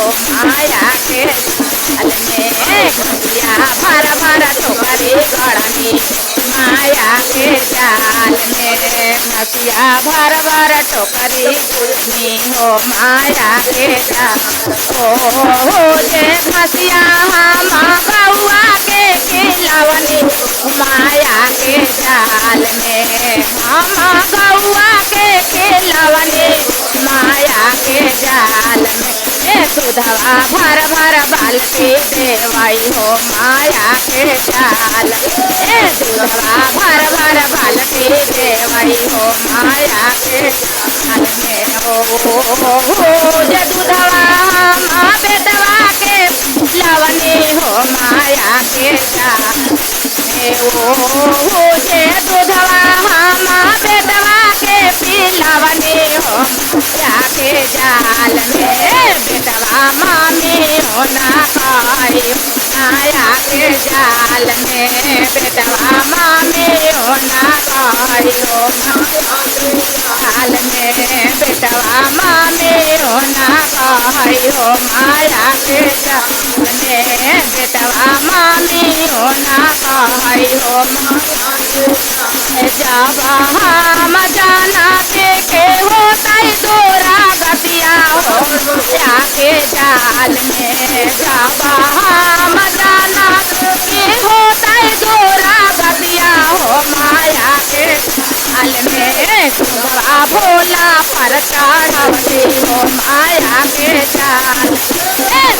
माया के जाल में घसिया भर भर टोकरी गढ़नी माया के जाल में घसिया भर भर टोकरी गुड़नी हो माया के जाल हो जे घसिया हम बउआ के खिलवनी माया के जाल में हम बउआ के खिलवनी माया के जाल में दूधवा भर भर बाल्टी देवई हो माया के जाल दूधवा भर भर बाल्टी देवई हो माया के जाल में हो जे दूधवा माँ बेटवा के लवनी हो माया के जाल हो जे दूधवा माँ बेटवा के पिलवनी हो माया के जाल में बेटवा मामी हो ना पाई माया के जाल में बेटवा मामी हो ना पाई हो जाल में बेटवा मामी हो ना पाई हो माया के जाल में बेटवा मामी हो ना पाई हो जब हम जाना के होता तोरा गतिया हो के जाल में जब हम जाना के होता तोरा गतिया हो माया के जाल में दूधवा भोला पर चढ़वती हो माया के जाल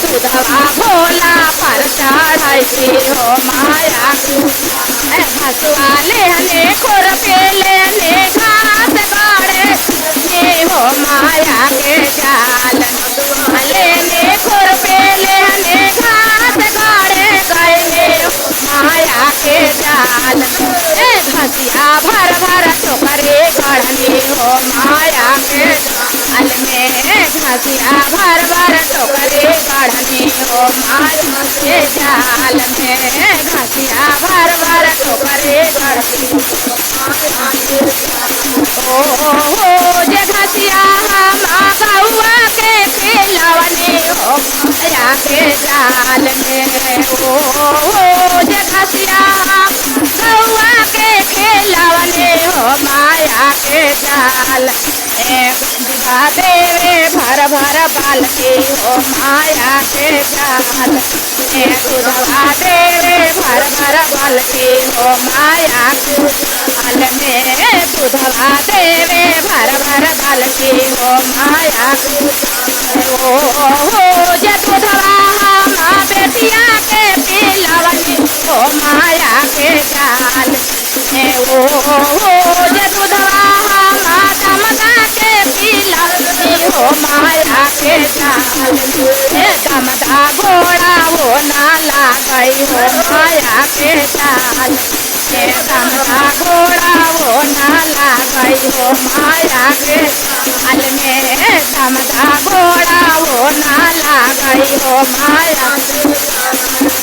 दूधवा भोला पर चढ़ती हो माया के हसुआ लेने खुरपे लेने घास गाड़े हो माया के जाल लेने खुरपे लेने घास गाड़े गए माया के जाल घसिया भर भर टोकरे गढ़नी हो माया के जाल में घसिया भर भर टोकरे गढ़नी हो माया के जाल में घसिया भर भर टोकरे गढ़नी ओ जे घसिया हम बउआ के खिलवनी हो माया के जाल में ओ जे घसिया बउआ के खिलवनी हो माया के जाल दूधा देवे भर भर बाल्टी हो माया के जाल दूधवा देवे भर भर बाल्टी हो माया के जाल में दूधवा देवे भर भर बाल्टी हो माया के हो जे दूधवा हम बेटिया के पिलवनी हो माया के जाल ओ जे दूधवा हम दमदा के पिलवनी हो माया के जाल दमदा घोड़ा हो ना लागई हो माया के जाल दमदा घोड़ा हो ना लागई हो माया के जाल में दमदा घोड़ा हो ना लागई हो माया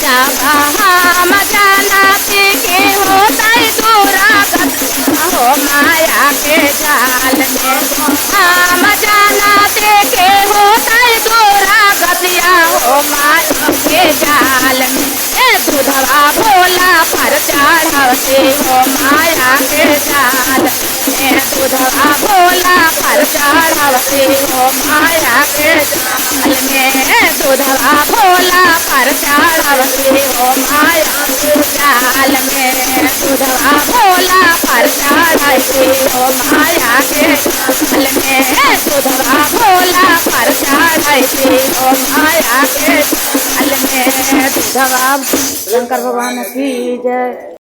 जब हम जाना के होता तोरा हो माया के जाल में हम जाना के होता तोरा गतिया हो माया के जाल में दूधवा भोला पर चढ़वती हो माया के जाल दूधवा भोला पर चढ़वती हो माया के जाल में दूधवा भोला पर चढ़वती हो माया के जाल में दूधवा भोला पर चढ़ती हो माया के जाल में दूधवा भोला पर चढ़ती हो माया के जाल में दूधवा शंकर भगवान की जय।